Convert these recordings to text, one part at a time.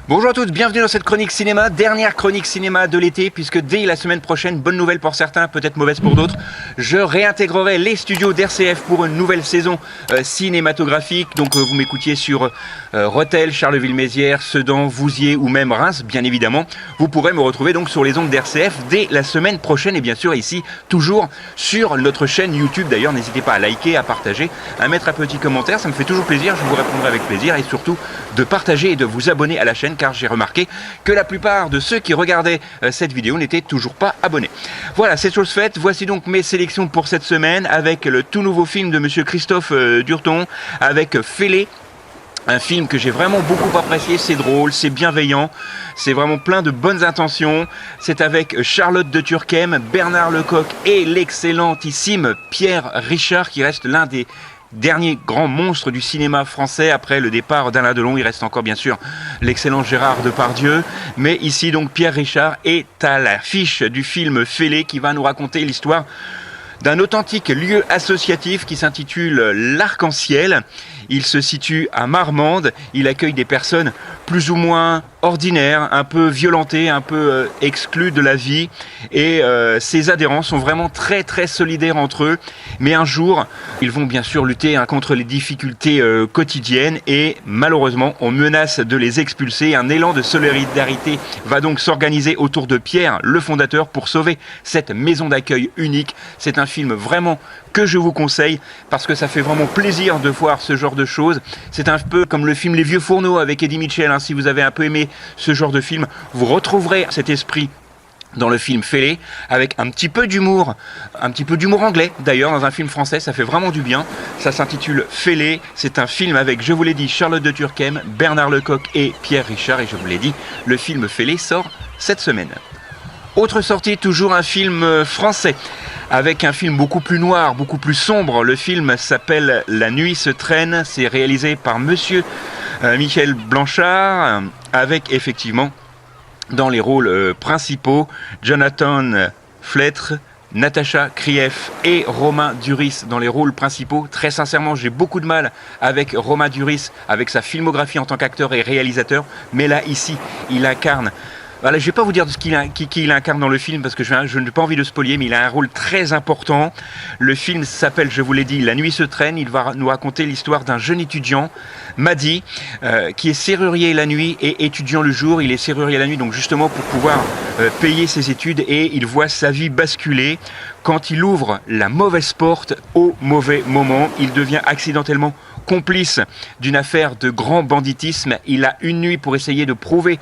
Bonjour à tous, bienvenue dans cette chronique cinéma, dernière chronique cinéma de l'été, puisque dès la semaine prochaine, bonne nouvelle pour certains, peut-être mauvaise pour d'autres, je réintégrerai les studios d'RCF pour une nouvelle saison cinématographique. Donc vous m'écoutiez sur Rethel, Charleville-Mézières, Sedan, Vouziers ou même Reims, bien évidemment. Vous pourrez me retrouver donc sur les ondes d'RCF dès la semaine prochaine et bien sûr ici, toujours sur notre chaîne YouTube. D'ailleurs, n'hésitez pas à liker, à partager, à mettre un petit commentaire, ça me fait toujours plaisir, je vous répondrai avec plaisir et surtout de partager et de vous abonner à la chaîne car j'ai remarqué que la plupart de ceux qui regardaient cette vidéo n'étaient toujours pas abonnés. Voilà, c'est chose faite. Voici donc mes sélections pour cette semaine avec le tout nouveau film de monsieur Christophe Durton, avec Fêlé. Un film que j'ai vraiment beaucoup apprécié, c'est drôle, c'est bienveillant, c'est vraiment plein de bonnes intentions. C'est avec Charlotte de Turckheim, Bernard Lecoq et l'excellentissime Pierre Richard qui reste l'un des dernier grand monstre du cinéma français après le départ d'Alain Delon. Il reste encore bien sûr l'excellent Gérard Depardieu, mais ici donc Pierre Richard est à l'affiche du film Fêlé qui va nous raconter l'histoire d'un authentique lieu associatif qui s'intitule l'Arc-en-Ciel. Il se situe à Marmande, il accueille des personnes plus ou moins ordinaires, un peu violentées, un peu exclues de la vie, et ses adhérents sont vraiment très très solidaires entre eux, mais un jour ils vont bien sûr lutter contre les difficultés quotidiennes et malheureusement on menace de les expulser. Un élan de solidarité va donc s'organiser autour de Pierre, le fondateur, pour sauver cette maison d'accueil unique. C'est un film vraiment que je vous conseille parce que ça fait vraiment plaisir de voir ce genre de choses. C'est un peu comme le film Les Vieux Fourneaux avec Eddie Mitchell, hein. Si vous avez un peu aimé ce genre de film, vous retrouverez cet esprit dans le film Fêlé, avec un petit peu d'humour anglais d'ailleurs dans un film français, ça fait vraiment du bien. Ça s'intitule Fêlé, c'est un film avec, je vous l'ai dit, Charlotte de Turckheim, Bernard Lecoq et Pierre Richard, et je vous l'ai dit, le film Fêlé sort cette semaine. Autre sortie, toujours un film français, avec un film beaucoup plus noir, beaucoup plus sombre. Le film s'appelle La nuit se traîne, c'est réalisé par monsieur Michel Blanchard, avec effectivement dans les rôles principaux Jonathan Fletcher, Natacha Krief et Romain Duris dans les rôles principaux. Très sincèrement, j'ai beaucoup de mal avec Romain Duris, avec sa filmographie en tant qu'acteur et réalisateur, mais là, ici, il incarne... Voilà, je ne vais pas vous dire qui il incarne dans le film parce que je n'ai pas envie de spoiler, mais il a un rôle très important. Le film s'appelle, je vous l'ai dit, La nuit se traîne. Il va nous raconter l'histoire d'un jeune étudiant, Madi, qui est serrurier la nuit et étudiant le jour. Il est serrurier la nuit donc justement pour pouvoir payer ses études, et il voit sa vie basculer quand il ouvre la mauvaise porte au mauvais moment. Il devient accidentellement complice d'une affaire de grand banditisme. Il a une nuit pour essayer de prouver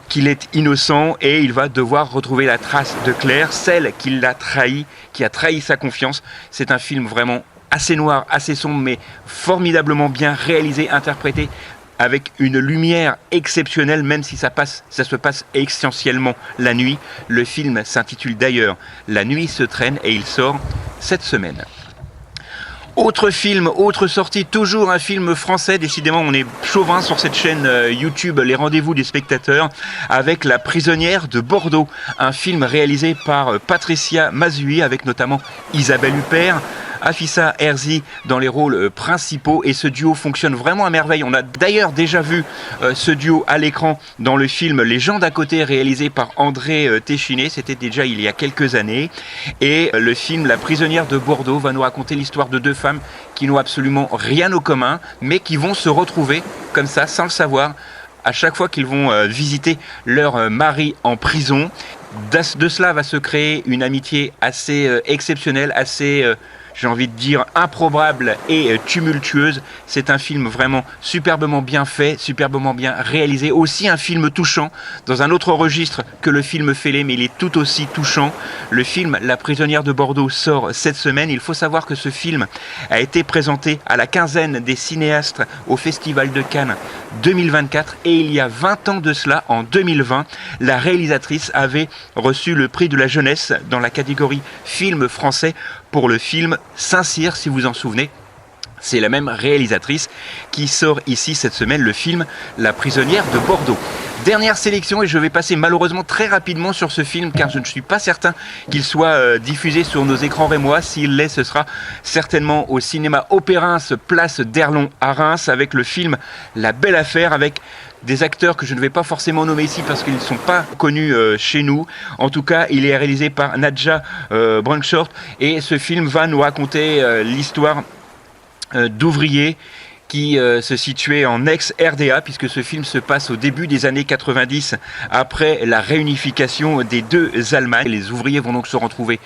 qu'il est innocent et il va devoir retrouver la trace de Claire, celle qui l'a trahi, qui a trahi sa confiance. C'est un film vraiment assez noir, assez sombre, mais formidablement bien réalisé, interprété avec une lumière exceptionnelle, même si ça se passe essentiellement la nuit. Le film s'intitule d'ailleurs La nuit se traîne et il sort cette semaine. Autre film, autre sortie, toujours un film français. Décidément, on est chauvin sur cette chaîne YouTube, Les Rendez-vous des spectateurs, avec La prisonnière de Bordeaux. Un film réalisé par Patricia Mazui, avec notamment Isabelle Huppert, Afissa Herzi dans les rôles principaux, et ce duo fonctionne vraiment à merveille. On a d'ailleurs déjà vu ce duo à l'écran dans le film Les gens d'à côté, réalisé par André Téchiné, c'était déjà il y a quelques années, et le film La prisonnière de Bordeaux va nous raconter l'histoire de deux femmes qui n'ont absolument rien au commun, mais qui vont se retrouver comme ça, sans le savoir, à chaque fois qu'ils vont visiter leur mari en prison. De cela va se créer une amitié assez exceptionnelle, assez... j'ai envie de dire improbable et tumultueuse. C'est un film vraiment superbement bien fait, superbement bien réalisé. Aussi un film touchant, dans un autre registre que le film Fêlé, mais il est tout aussi touchant. Le film La prisonnière de Bordeaux sort cette semaine. Il faut savoir que ce film a été présenté à la quinzaine des cinéastes au Festival de Cannes 2024. Et il y a 20 ans de cela, en 2020, la réalisatrice avait reçu le prix de la jeunesse dans la catégorie film français pour le film Saint-Cyr, si vous en souvenez. C'est la même réalisatrice qui sort ici cette semaine le film La prisonnière de Bordeaux. Dernière sélection, et je vais passer malheureusement très rapidement sur ce film car je ne suis pas certain qu'il soit diffusé sur nos écrans rémois. S'il l'est, ce sera certainement au cinéma Opérins, place d'Erlon à Reims, avec le film La Belle Affaire, avec des acteurs que je ne vais pas forcément nommer ici parce qu'ils ne sont pas connus chez nous. En tout cas, il est réalisé par Nadja Brankshort et ce film va nous raconter l'histoire d'ouvriers qui se situait en ex-RDA, puisque ce film se passe au début des années 90, après la réunification des deux Allemagnes. Les ouvriers vont donc se retrouver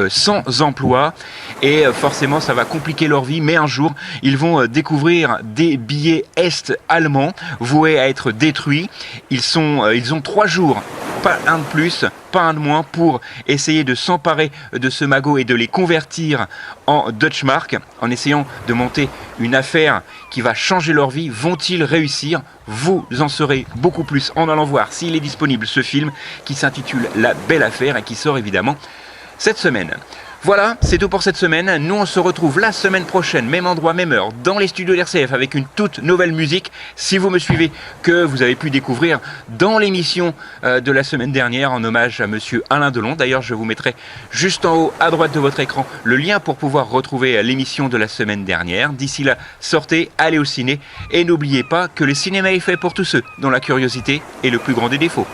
sans emploi, et forcément ça va compliquer leur vie, mais un jour ils vont découvrir des billets est-allemands voués à être détruits. Ils ont 3 jours, pas un de plus, pas un de moins, pour essayer de s'emparer de ce magot et de les convertir en Deutschmark, en essayant de monter une affaire qui va changer leur vie. Vont-ils réussir? Vous en saurez beaucoup plus en allant voir, s'il est disponible, ce film qui s'intitule La Belle Affaire et qui sort évidemment cette semaine. Voilà, c'est tout pour cette semaine. Nous, on se retrouve la semaine prochaine, même endroit, même heure, dans les studios d'RCF avec une toute nouvelle musique. Si vous me suivez, que vous avez pu découvrir dans l'émission de la semaine dernière en hommage à monsieur Alain Delon. D'ailleurs, je vous mettrai juste en haut à droite de votre écran le lien pour pouvoir retrouver l'émission de la semaine dernière. D'ici là, sortez, allez au ciné et n'oubliez pas que le cinéma est fait pour tous ceux dont la curiosité est le plus grand des défauts.